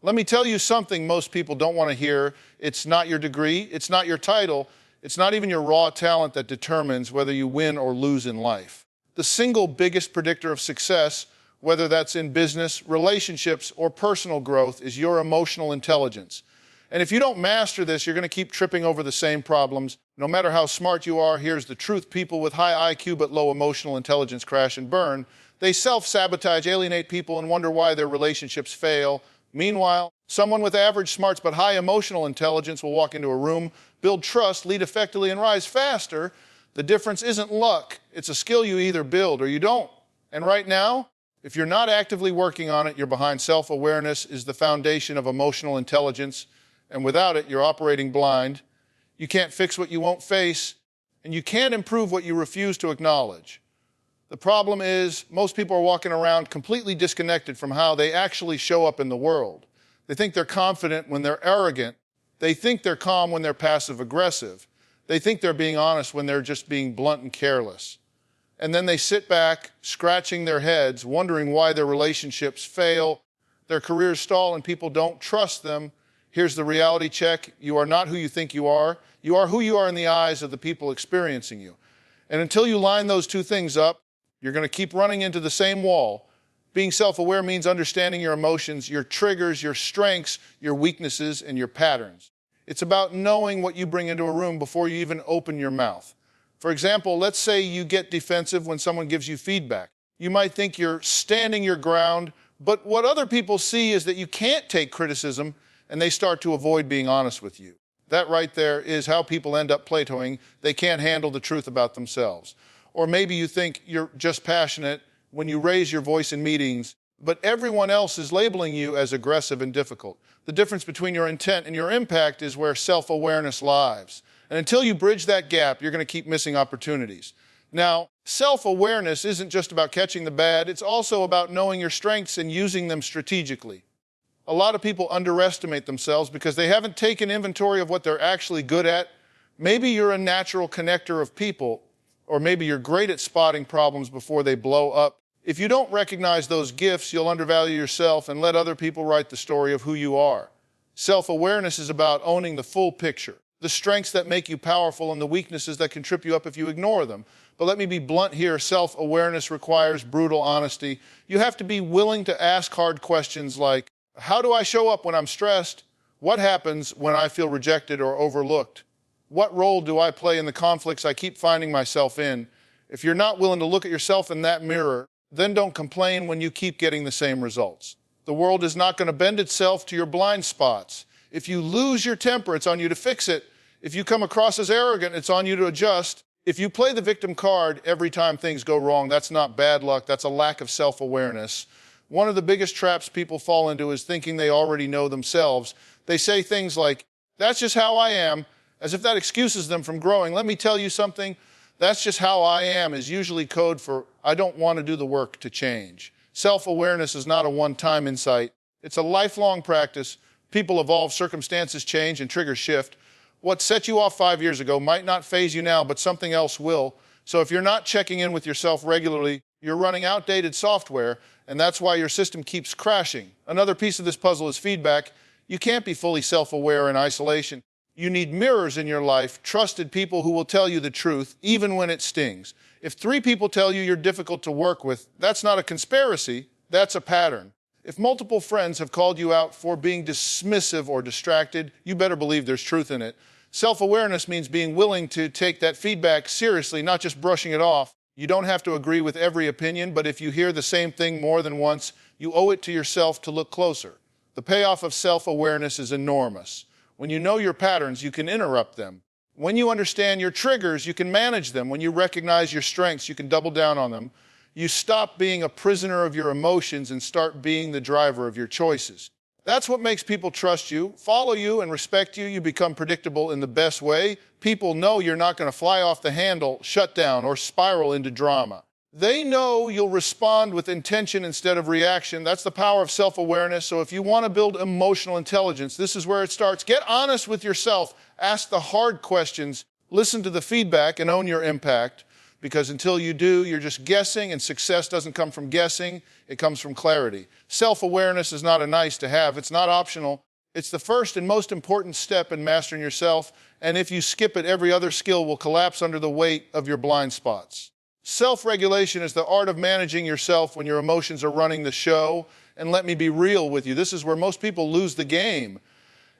Let me tell you something most people don't want to hear. It's not your degree, it's not your title, it's not even your raw talent that determines whether you win or lose in life. The single biggest predictor of success, whether that's in business, relationships, or personal growth, is your emotional intelligence. And if you don't master this, you're going to keep tripping over the same problems. No matter how smart you are, here's the truth. People with high IQ but low emotional intelligence crash and burn. They self-sabotage, alienate people, and wonder why their relationships fail. Meanwhile, someone with average smarts but high emotional intelligence will walk into a room, build trust, lead effectively, and rise faster. The difference isn't luck. It's a skill you either build or you don't. And right now, if you're not actively working on it, you're behind. Self-awareness is the foundation of emotional intelligence, and without it, you're operating blind. You can't fix what you won't face, and you can't improve what you refuse to acknowledge. The problem is, most people are walking around completely disconnected from how they actually show up in the world. They think they're confident when they're arrogant. They think they're calm when they're passive-aggressive. They think they're being honest when they're just being blunt and careless. And then they sit back, scratching their heads, wondering why their relationships fail, their careers stall, and people don't trust them. Here's the reality check. You are not who you think you are. You are who you are in the eyes of the people experiencing you. And until you line those two things up, you're going to keep running into the same wall. Being self-aware means understanding your emotions, your triggers, your strengths, your weaknesses, and your patterns. It's about knowing what you bring into a room before you even open your mouth. For example, let's say you get defensive when someone gives you feedback. You might think you're standing your ground, but what other people see is that you can't take criticism, and they start to avoid being honest with you. That right there is how people end up plateauing. They can't handle the truth about themselves. Or maybe you think you're just passionate when you raise your voice in meetings, but everyone else is labeling you as aggressive and difficult. The difference between your intent and your impact is where self-awareness lies. And until you bridge that gap, you're going to keep missing opportunities. Now, self-awareness isn't just about catching the bad, it's also about knowing your strengths and using them strategically. A lot of people underestimate themselves because they haven't taken inventory of what they're actually good at. Maybe you're a natural connector of people, or maybe you're great at spotting problems before they blow up. If you don't recognize those gifts, you'll undervalue yourself and let other people write the story of who you are. Self-awareness is about owning the full picture, the strengths that make you powerful and the weaknesses that can trip you up if you ignore them. But let me be blunt here, self-awareness requires brutal honesty. You have to be willing to ask hard questions like, how do I show up when I'm stressed? What happens when I feel rejected or overlooked? What role do I play in the conflicts I keep finding myself in? If you're not willing to look at yourself in that mirror, then don't complain when you keep getting the same results. The world is not going to bend itself to your blind spots. If you lose your temper, it's on you to fix it. If you come across as arrogant, it's on you to adjust. If you play the victim card every time things go wrong, that's not bad luck, that's a lack of self-awareness. One of the biggest traps people fall into is thinking they already know themselves. They say things like, that's just how I am, as if that excuses them from growing. Let me tell you something, that's just how I am is usually code for I don't want to do the work to change. Self-awareness is not a one-time insight. It's a lifelong practice. People evolve, circumstances change, and triggers shift. What set you off 5 years ago might not faze you now, but something else will. So if you're not checking in with yourself regularly, you're running outdated software, and that's why your system keeps crashing. Another piece of this puzzle is feedback. You can't be fully self-aware in isolation. You need mirrors in your life, trusted people who will tell you the truth, even when it stings. If 3 people tell you you're difficult to work with, that's not a conspiracy, that's a pattern. If multiple friends have called you out for being dismissive or distracted, you better believe there's truth in it. Self-awareness means being willing to take that feedback seriously, not just brushing it off. You don't have to agree with every opinion, but if you hear the same thing more than once, you owe it to yourself to look closer. The payoff of self-awareness is enormous. When you know your patterns, you can interrupt them. When you understand your triggers, you can manage them. When you recognize your strengths, you can double down on them. You stop being a prisoner of your emotions and start being the driver of your choices. That's what makes people trust you, follow you, and respect you. You become predictable in the best way. People know you're not going to fly off the handle, shut down, or spiral into drama. They know you'll respond with intention instead of reaction. That's the power of self-awareness. So if you want to build emotional intelligence, this is where it starts. Get honest with yourself. Ask the hard questions. Listen to the feedback and own your impact. because until you do, you're just guessing, and success doesn't come from guessing, it comes from clarity. Self-awareness is not a nice to have, it's not optional. It's the first and most important step in mastering yourself, and if you skip it, every other skill will collapse under the weight of your blind spots. Self-regulation is the art of managing yourself when your emotions are running the show, and let me be real with you, this is where most people lose the game.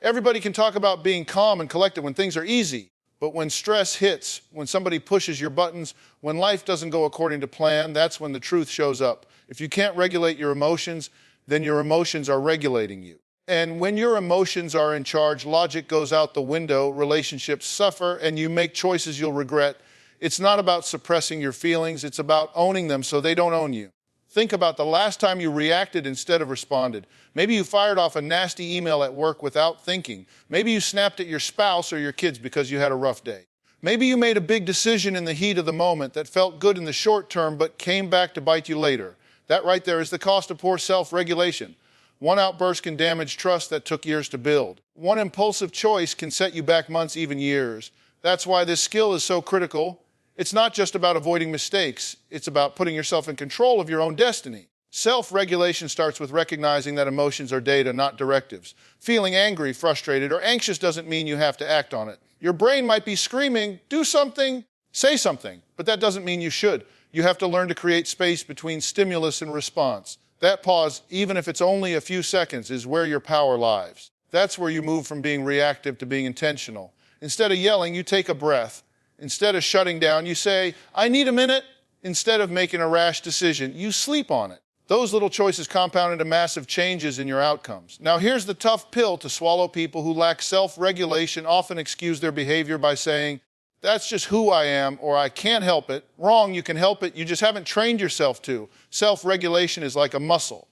Everybody can talk about being calm and collected when things are easy. But when stress hits, when somebody pushes your buttons, when life doesn't go according to plan, that's when the truth shows up. If you can't regulate your emotions, then your emotions are regulating you. And when your emotions are in charge, logic goes out the window, relationships suffer, and you make choices you'll regret. It's not about suppressing your feelings, it's about owning them so they don't own you. Think about the last time you reacted instead of responded. Maybe you fired off a nasty email at work without thinking. Maybe you snapped at your spouse or your kids because you had a rough day. Maybe you made a big decision in the heat of the moment that felt good in the short term but came back to bite you later. That right there is the cost of poor self-regulation. One outburst can damage trust that took years to build. One impulsive choice can set you back months, even years. That's why this skill is so critical. It's not just about avoiding mistakes, it's about putting yourself in control of your own destiny. Self-regulation starts with recognizing that emotions are data, not directives. Feeling angry, frustrated, or anxious doesn't mean you have to act on it. Your brain might be screaming, do something, say something, but that doesn't mean you should. You have to learn to create space between stimulus and response. That pause, even if it's only a few seconds, is where your power lies. That's where you move from being reactive to being intentional. Instead of yelling, you take a breath. Instead of shutting down, you say, I need a minute. Instead of making a rash decision, you sleep on it. Those little choices compound into massive changes in your outcomes. Now, here's the tough pill to swallow. People who lack self-regulation often excuse their behavior by saying, that's just who I am, or I can't help it. Wrong, you can help it, you just haven't trained yourself to. Self-regulation is like a muscle.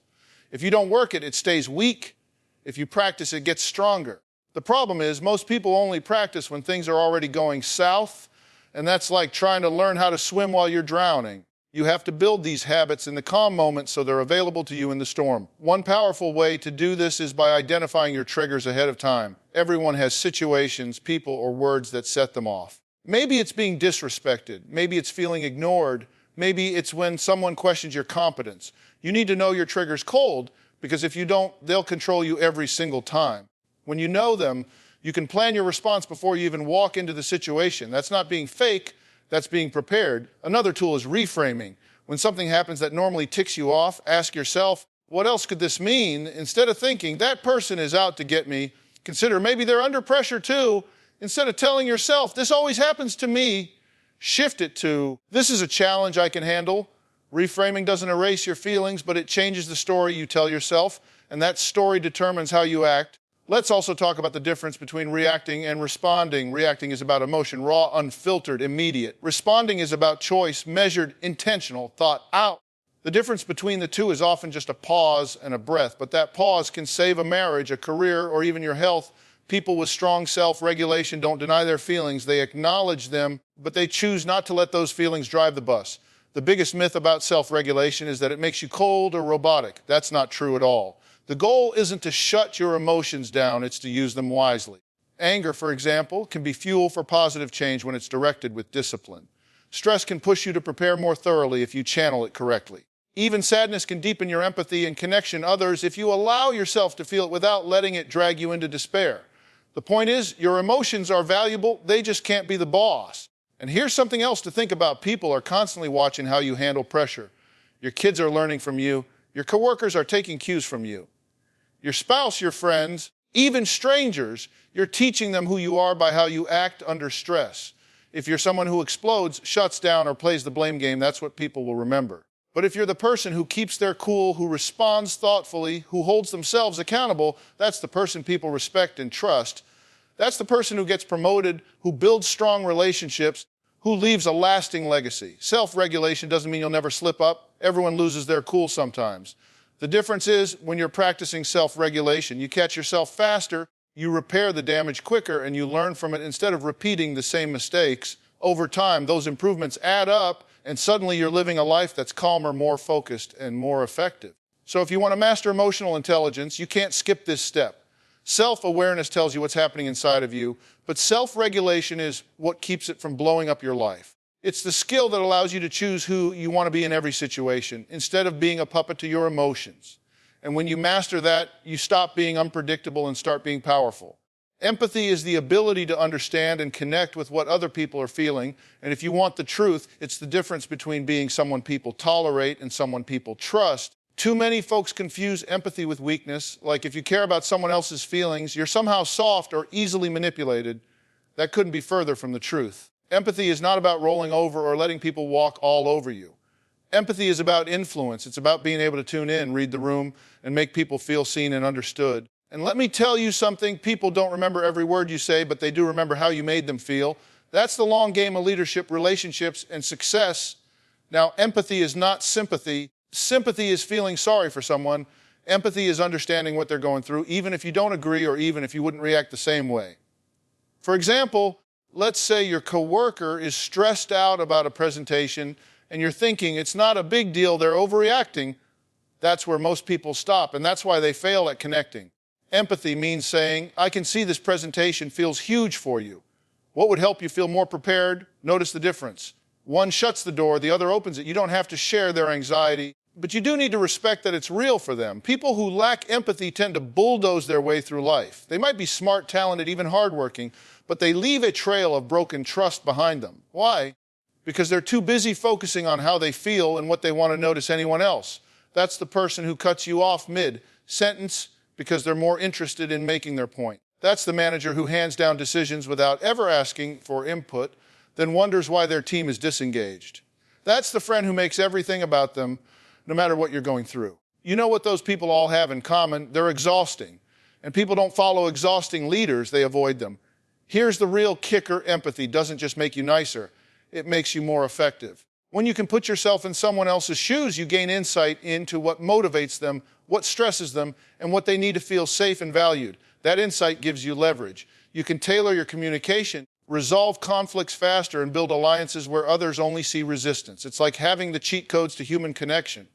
If you don't work it, it stays weak. If you practice, it gets stronger. The problem is, most people only practice when things are already going south, and that's like trying to learn how to swim while you're drowning. You have to build these habits in the calm moments so they're available to you in the storm. One powerful way to do this is by identifying your triggers ahead of time. Everyone has situations, people, or words that set them off. Maybe it's being disrespected. Maybe it's feeling ignored. Maybe it's when someone questions your competence. You need to know your triggers cold, because if you don't, they'll control you every single time. When you know them, you can plan your response before you even walk into the situation. That's not being fake, that's being prepared. Another tool is reframing. When something happens that normally ticks you off, ask yourself, what else could this mean? Instead of thinking, that person is out to get me, consider maybe they're under pressure too. Instead of telling yourself, this always happens to me, shift it to, this is a challenge I can handle. Reframing doesn't erase your feelings, but it changes the story you tell yourself, and that story determines how you act. Let's also talk about the difference between reacting and responding. Reacting is about emotion, raw, unfiltered, immediate. Responding is about choice, measured, intentional, thought out. The difference between the two is often just a pause and a breath, but that pause can save a marriage, a career, or even your health. People with strong self-regulation don't deny their feelings, they acknowledge them, but they choose not to let those feelings drive the bus. The biggest myth about self-regulation is that it makes you cold or robotic. That's not true at all. The goal isn't to shut your emotions down, it's to use them wisely. Anger, for example, can be fuel for positive change when it's directed with discipline. Stress can push you to prepare more thoroughly if you channel it correctly. Even sadness can deepen your empathy and connection to others if you allow yourself to feel it without letting it drag you into despair. The point is, your emotions are valuable, they just can't be the boss. And here's something else to think about. People are constantly watching how you handle pressure. Your kids are learning from you. Your coworkers are taking cues from you. Your spouse, your friends, even strangers, you're teaching them who you are by how you act under stress. If you're someone who explodes, shuts down, or plays the blame game, that's what people will remember. But if you're the person who keeps their cool, who responds thoughtfully, who holds themselves accountable, that's the person people respect and trust. That's the person who gets promoted, who builds strong relationships, who leaves a lasting legacy. Self-regulation doesn't mean you'll never slip up. Everyone loses their cool sometimes. The difference is, when you're practicing self-regulation, you catch yourself faster, you repair the damage quicker, and you learn from it instead of repeating the same mistakes. Over time, those improvements add up, and suddenly you're living a life that's calmer, more focused, and more effective. So if you want to master emotional intelligence, you can't skip this step. Self-awareness tells you what's happening inside of you, but self-regulation is what keeps it from blowing up your life. It's the skill that allows you to choose who you want to be in every situation, instead of being a puppet to your emotions. And when you master that, you stop being unpredictable and start being powerful. Empathy is the ability to understand and connect with what other people are feeling. And if you want the truth, it's the difference between being someone people tolerate and someone people trust. Too many folks confuse empathy with weakness. Like if you care about someone else's feelings, you're somehow soft or easily manipulated. That couldn't be further from the truth. Empathy is not about rolling over or letting people walk all over you. Empathy is about influence. It's about being able to tune in, read the room, and make people feel seen and understood. And let me tell you something, people don't remember every word you say, but they do remember how you made them feel. That's the long game of leadership, relationships, and success. Now, empathy is not sympathy. Sympathy is feeling sorry for someone. Empathy is understanding what they're going through, even if you don't agree or even if you wouldn't react the same way. For example, let's say your coworker is stressed out about a presentation and you're thinking it's not a big deal, they're overreacting. That's where most people stop, and that's why they fail at connecting. Empathy means saying, I can see this presentation feels huge for you. What would help you feel more prepared? Notice the difference. One shuts the door, the other opens it. You don't have to share their anxiety, but you do need to respect that it's real for them. People who lack empathy tend to bulldoze their way through life. They might be smart, talented, even hardworking, but they leave a trail of broken trust behind them. Why? Because they're too busy focusing on how they feel and what they want to notice anyone else. That's the person who cuts you off mid-sentence because they're more interested in making their point. That's the manager who hands down decisions without ever asking for input, then wonders why their team is disengaged. That's the friend who makes everything about them, no matter what you're going through. You know what those people all have in common? They're exhausting. And people don't follow exhausting leaders, they avoid them. Here's the real kicker: empathy doesn't just make you nicer, it makes you more effective. When you can put yourself in someone else's shoes, you gain insight into what motivates them, what stresses them, and what they need to feel safe and valued. That insight gives you leverage. You can tailor your communication, resolve conflicts faster, and build alliances where others only see resistance. It's like having the cheat codes to human connection.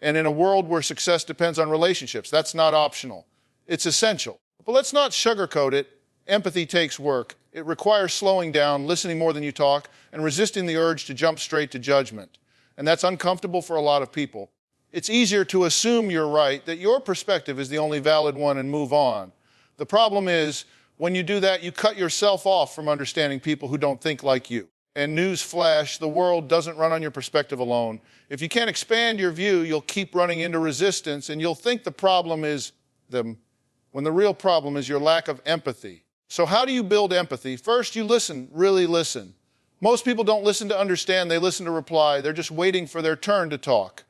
And in a world where success depends on relationships, that's not optional. It's essential. But let's not sugarcoat it. Empathy takes work. It requires slowing down, listening more than you talk, and resisting the urge to jump straight to judgment. And that's uncomfortable for a lot of people. It's easier to assume you're right, that your perspective is the only valid one, and move on. The problem is, when you do that, you cut yourself off from understanding people who don't think like you. And news flash, the world doesn't run on your perspective alone. If you can't expand your view, you'll keep running into resistance, and you'll think the problem is them, when the real problem is your lack of empathy. So how do you build empathy? First, you listen, really listen. Most people don't listen to understand, they listen to reply. They're just waiting for their turn to talk.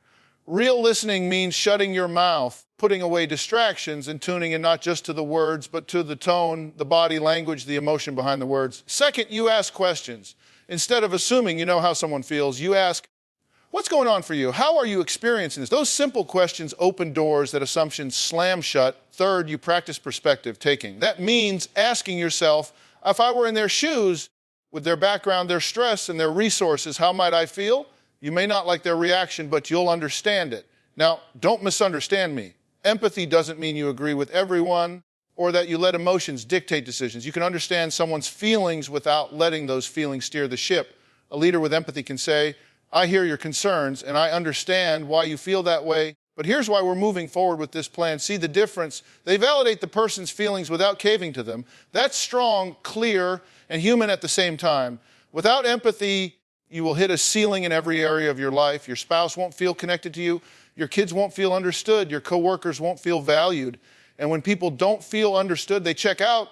Real listening means shutting your mouth, putting away distractions, and tuning in not just to the words, but to the tone, the body language, the emotion behind the words. Second, you ask questions. Instead of assuming you know how someone feels, you ask, what's going on for you? How are you experiencing this? Those simple questions open doors that assumptions slam shut. Third, you practice perspective taking. That means asking yourself, if I were in their shoes, with their background, their stress, and their resources, how might I feel? You may not like their reaction, but you'll understand it. Now, don't misunderstand me. Empathy doesn't mean you agree with everyone or that you let emotions dictate decisions. You can understand someone's feelings without letting those feelings steer the ship. A leader with empathy can say, I hear your concerns and I understand why you feel that way, but here's why we're moving forward with this plan. See the difference? They validate the person's feelings without caving to them. That's strong, clear, and human at the same time. Without empathy, you will hit a ceiling in every area of your life. Your spouse won't feel connected to you. Your kids won't feel understood. Your coworkers won't feel valued. And when people don't feel understood, they check out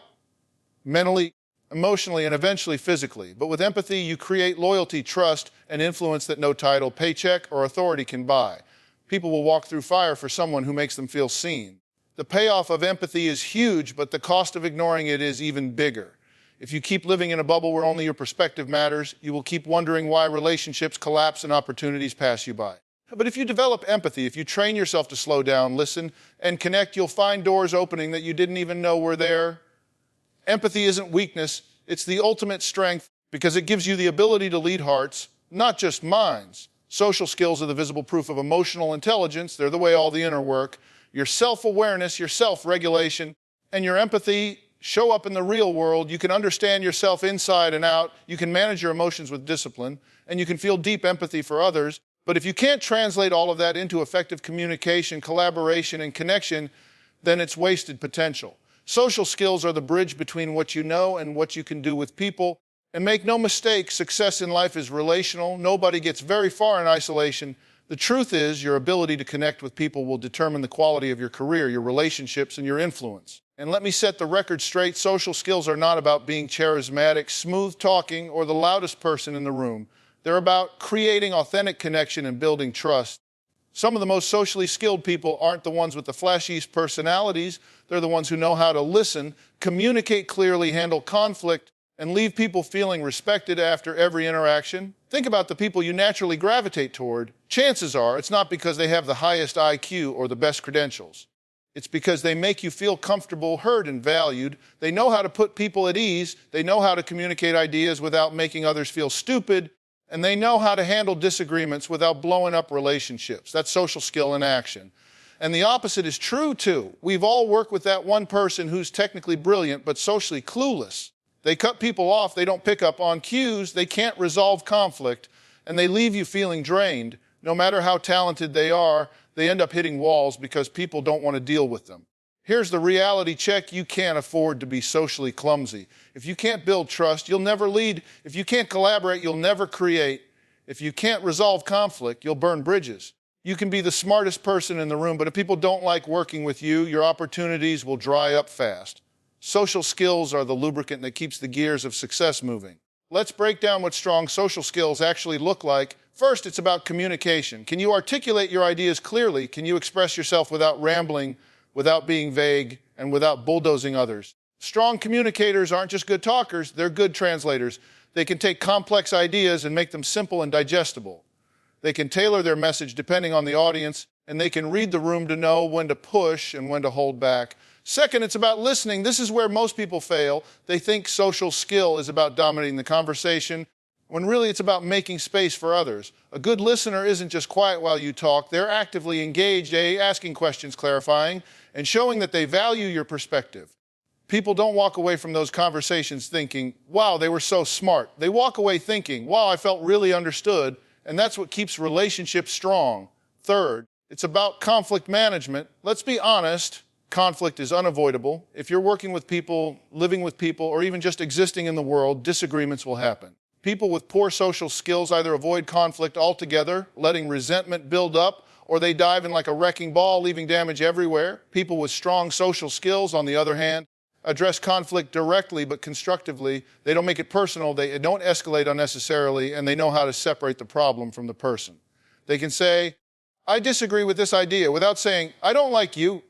mentally, emotionally, and eventually physically. But with empathy, you create loyalty, trust, and influence that no title, paycheck, or authority can buy. People will walk through fire for someone who makes them feel seen. The payoff of empathy is huge, but the cost of ignoring it is even bigger. If you keep living in a bubble where only your perspective matters, you will keep wondering why relationships collapse and opportunities pass you by. But if you develop empathy, if you train yourself to slow down, listen, and connect, you'll find doors opening that you didn't even know were there. Empathy isn't weakness, it's the ultimate strength because it gives you the ability to lead hearts, not just minds. Social skills are the visible proof of emotional intelligence. They're the way all the inner work. Your self-awareness, your self-regulation, and your empathy show up in the real world. You can understand yourself inside and out. You can manage your emotions with discipline. and you can feel deep empathy for others. But if you can't translate all of that into effective communication, collaboration, and connection, then it's wasted potential. Social skills are the bridge between what you know and what you can do with people. And make no mistake, success in life is relational. Nobody gets very far in isolation. The truth is, your ability to connect with people will determine the quality of your career, your relationships, and your influence. And let me set the record straight, social skills are not about being charismatic, smooth talking, or the loudest person in the room. They're about creating authentic connection and building trust. Some of the most socially skilled people aren't the ones with the flashiest personalities. They're the ones who know how to listen, communicate clearly, handle conflict, and leave people feeling respected after every interaction. Think about the people you naturally gravitate toward. Chances are it's not because they have the highest IQ or the best credentials. It's because they make you feel comfortable, heard, and valued. They know how to put people at ease. They know how to communicate ideas without making others feel stupid. And they know how to handle disagreements without blowing up relationships. That's social skill in action. And the opposite is true, too. We've all worked with that one person who's technically brilliant but socially clueless. They cut people off, they don't pick up on cues, they can't resolve conflict, and they leave you feeling drained. No matter how talented they are, they end up hitting walls because people don't want to deal with them. Here's the reality check: you can't afford to be socially clumsy. If you can't build trust, you'll never lead. If you can't collaborate, you'll never create. If you can't resolve conflict, you'll burn bridges. You can be the smartest person in the room, but if people don't like working with you, your opportunities will dry up fast. Social skills are the lubricant that keeps the gears of success moving. Let's break down what strong social skills actually look like. First, it's about communication. Can you articulate your ideas clearly? Can you express yourself without rambling, without being vague, and without bulldozing others? Strong communicators aren't just good talkers, they're good translators. They can take complex ideas and make them simple and digestible. They can tailor their message depending on the audience, and they can read the room to know when to push and when to hold back. Second, it's about listening. This is where most people fail. They think social skill is about dominating the conversation, when really it's about making space for others. A good listener isn't just quiet while you talk. They're actively engaged, asking questions, clarifying, and showing that they value your perspective. People don't walk away from those conversations thinking, wow, they were so smart. They walk away thinking, wow, I felt really understood, and that's what keeps relationships strong. Third, it's about conflict management. Let's be honest. Conflict is unavoidable. If you're working with people, living with people, or even just existing in the world, disagreements will happen. People with poor social skills either avoid conflict altogether, letting resentment build up, or they dive in like a wrecking ball, leaving damage everywhere. People with strong social skills, on the other hand, address conflict directly but constructively. They don't make it personal, they don't escalate unnecessarily, and they know how to separate the problem from the person. They can say, I disagree with this idea, without saying, I don't like you.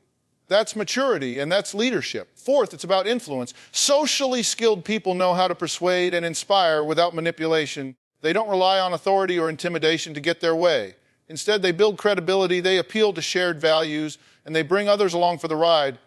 That's maturity, and that's leadership. Fourth, it's about influence. Socially skilled people know how to persuade and inspire without manipulation. They don't rely on authority or intimidation to get their way. Instead, they build credibility, they appeal to shared values, and they bring others along for the ride.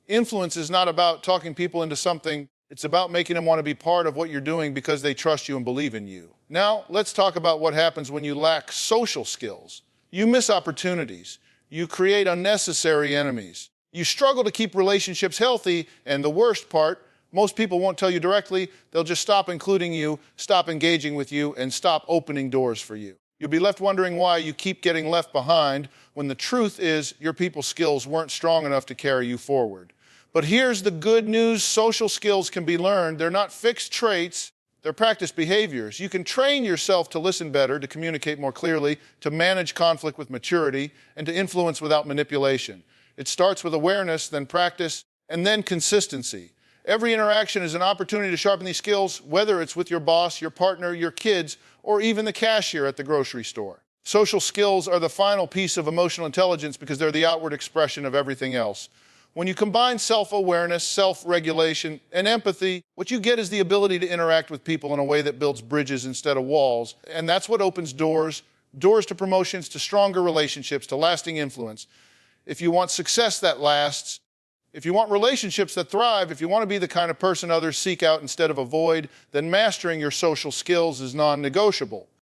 Influence is not about talking people into something. It's about making them want to be part of what you're doing because they trust you and believe in you. Now, let's talk about what happens when you lack social skills. You miss opportunities. You create unnecessary enemies. You struggle to keep relationships healthy, and the worst part, most people won't tell you directly. They'll just stop including you, stop engaging with you, and stop opening doors for you. You'll be left wondering why you keep getting left behind when the truth is your people skills weren't strong enough to carry you forward. But here's the good news: social skills can be learned. They're not fixed traits, they're practiced behaviors. You can train yourself to listen better, to communicate more clearly, to manage conflict with maturity, and to influence without manipulation. It starts with awareness, then practice, and then consistency. Every interaction is an opportunity to sharpen these skills, whether it's with your boss, your partner, your kids, or even the cashier at the grocery store. Social skills are the final piece of emotional intelligence because they're the outward expression of everything else. When you combine self-awareness, self-regulation, and empathy, what you get is the ability to interact with people in a way that builds bridges instead of walls. And that's what opens doors to promotions, to stronger relationships, to lasting influence. If you want success that lasts, if you want relationships that thrive, if you want to be the kind of person others seek out instead of avoid, then mastering your social skills is non-negotiable.